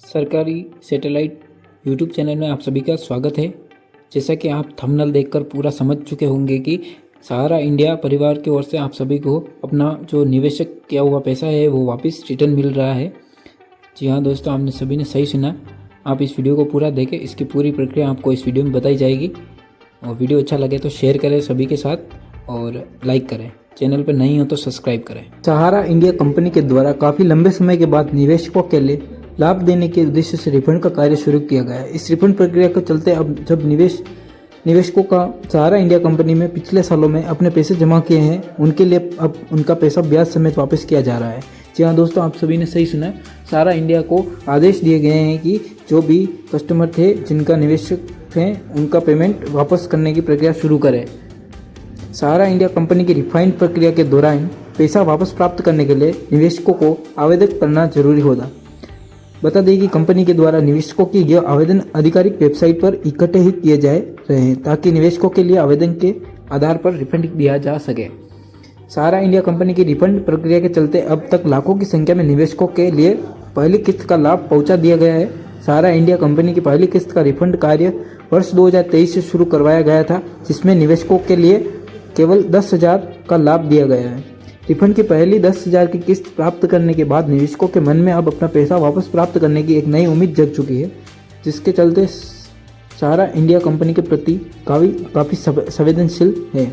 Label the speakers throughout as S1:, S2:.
S1: सरकारी satellite YouTube channel में आप सभी का स्वागत है। जैसा कि आप थंबनेल देखकर पूरा समझ चुके होंगे कि सहारा इंडिया परिवार की ओर से आप सभी को अपना जो निवेशक किया हुआ पैसा है वो वापस रिटर्न मिल रहा है। जी हाँ दोस्तों, आपने सभी ने सही सुना। आप इस वीडियो को पूरा देखें, इसकी पूरी प्रक्रिया आपको इस वीडियो में बताई जाएगी। और वीडियो अच्छा लगे तो शेयर करें सभी के साथ और लाइक करें। चैनल पर नहीं हो तो सब्सक्राइब करें। सहारा इंडिया कंपनी के द्वारा काफ़ी लंबे समय के बाद निवेशकों के लिए लाभ देने के उद्देश्य से रिफंड का कार्य शुरू किया गया है। इस रिफंड प्रक्रिया के चलते अब जब निवेशकों का सहारा इंडिया कंपनी में पिछले सालों में अपने पैसे जमा किए हैं, उनके लिए अब उनका पैसा ब्याज समेत वापस किया जा रहा है। जी हाँ दोस्तों, आप सभी ने सही सुना। सहारा इंडिया को आदेश दिए गए हैं कि जो भी कस्टमर थे जिनका निवेशक थे उनका पेमेंट वापस करने की प्रक्रिया शुरू करें। सहारा इंडिया कंपनी की रिफाइंड प्रक्रिया के दौरान पैसा वापस प्राप्त करने के लिए निवेशकों को आवेदन करना जरूरी होगा। बता दें कि कंपनी के द्वारा निवेशकों की यह आवेदन आधिकारिक वेबसाइट पर इकट्ठे ही किए जा रहे हैं ताकि निवेशकों के लिए आवेदन के आधार पर रिफंड दिया जा सके। सहारा इंडिया कंपनी की रिफंड प्रक्रिया के चलते अब तक लाखों की संख्या में निवेशकों के लिए पहली किस्त का लाभ पहुंचा दिया गया है। सहारा इंडिया कंपनी की पहली किस्त का रिफंड कार्य वर्ष 2023 से शुरू करवाया गया था, जिसमें निवेशकों के लिए केवल 10,000 का लाभ दिया गया है। रिफंड की पहली 10,000 की किस्त प्राप्त करने के बाद निवेशकों के मन में अब अपना पैसा वापस प्राप्त करने की एक नई उम्मीद जग चुकी है, जिसके चलते सहारा इंडिया कंपनी के प्रति काफ़ी संवेदनशील है।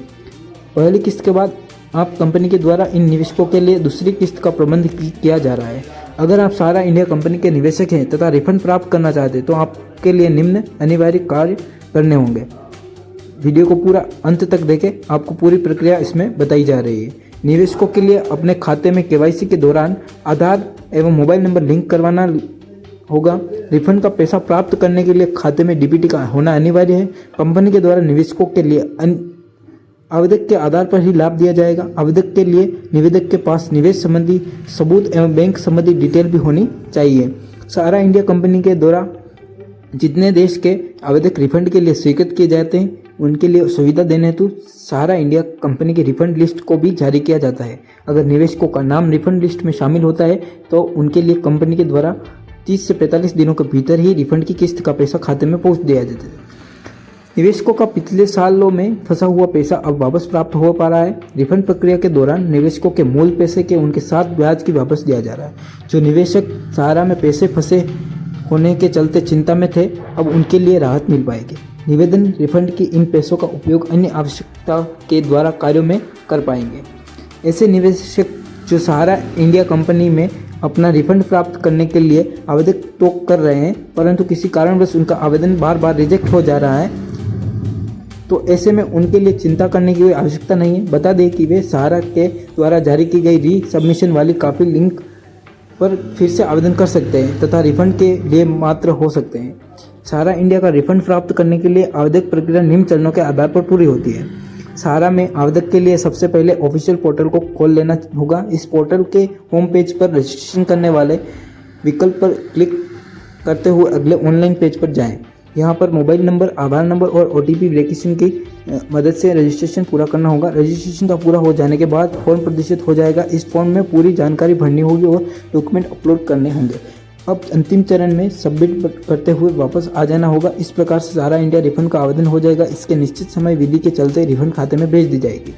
S1: पहली किस्त के बाद आप कंपनी के द्वारा इन निवेशकों के लिए दूसरी किस्त का प्रबंध किया जा रहा है। अगर आप सहारा इंडिया कंपनी के निवेशक हैं तथा रिफंड प्राप्त करना चाहते हैं तो आपके लिए निम्न अनिवार्य कार्य करने होंगे। वीडियो को पूरा अंत तक देखें, आपको पूरी प्रक्रिया इसमें बताई जा रही है। निवेशकों के लिए अपने खाते में केवाईसी के दौरान आधार एवं मोबाइल नंबर लिंक करवाना होगा। रिफंड का पैसा प्राप्त करने के लिए खाते में डीबीटी का होना अनिवार्य है। कंपनी के द्वारा निवेशकों के लिए आवेदक के आधार पर ही लाभ दिया जाएगा। आवेदक के लिए निवेदक के पास निवेश संबंधी सबूत एवं बैंक संबंधी डिटेल भी होनी चाहिए। सहारा इंडिया कंपनी के द्वारा जितने देश के आवेदक रिफंड के लिए स्वीकृत किए जाते हैं उनके लिए सुविधा देने हेतु सहारा इंडिया कंपनी की रिफंड लिस्ट को भी जारी किया जाता है। अगर निवेशकों का नाम रिफंड लिस्ट में शामिल होता है तो उनके लिए कंपनी के द्वारा 30 से 45 दिनों के भीतर ही रिफंड की किस्त का पैसा खाते में पहुंच दिया जाता है। निवेशकों का पिछले सालों में फंसा हुआ पैसा अब वापस प्राप्त हो पा रहा है। रिफंड प्रक्रिया के दौरान निवेशकों के मूल पैसे के उनके साथ ब्याज की वापस दिया जा रहा है। जो निवेशक सहारा में पैसे फंसे होने के चलते चिंता में थे, अब उनके लिए राहत मिल पाएगी। निवेदन रिफंड की इन पैसों का उपयोग अन्य आवश्यकता के द्वारा कार्यों में कर पाएंगे। ऐसे निवेशक जो सहारा इंडिया कंपनी में अपना रिफंड प्राप्त करने के लिए आवेदन तो कर रहे हैं, परंतु किसी कारणवश उनका आवेदन बार बार रिजेक्ट हो जा रहा है, तो ऐसे में उनके लिए चिंता करने की कोई आवश्यकता नहीं है। बता दें कि वे सहारा के द्वारा जारी की गई री सबमिशन वाली काफ़ी लिंक पर फिर से आवेदन कर सकते हैं तथा रिफंड के लिए मात्र हो सकते हैं। सहारा इंडिया का रिफंड प्राप्त करने के लिए आवेदक प्रक्रिया निम्न चरणों के आधार पर पूरी होती है। सहारा में आवेदक के लिए सबसे पहले ऑफिशियल पोर्टल को खोल लेना होगा। इस पोर्टल के होम पेज पर रजिस्ट्रेशन करने वाले विकल्प पर क्लिक करते हुए अगले ऑनलाइन पेज पर जाएं। यहाँ पर मोबाइल नंबर, आधार नंबर और OTP वेरिफिकेशन की मदद से रजिस्ट्रेशन पूरा करना होगा। रजिस्ट्रेशन का पूरा हो जाने के बाद फॉर्म प्रदर्शित हो जाएगा। इस फॉर्म में पूरी जानकारी भरनी होगी और डॉक्यूमेंट अपलोड करने होंगे। अब अंतिम चरण में सबमिट करते हुए वापस आ जाना होगा। इस प्रकार से सहारा इंडिया रिफंड का आवेदन हो जाएगा। इसके निश्चित समय विधि के चलते रिफंड खाते में भेज दी जाएगी।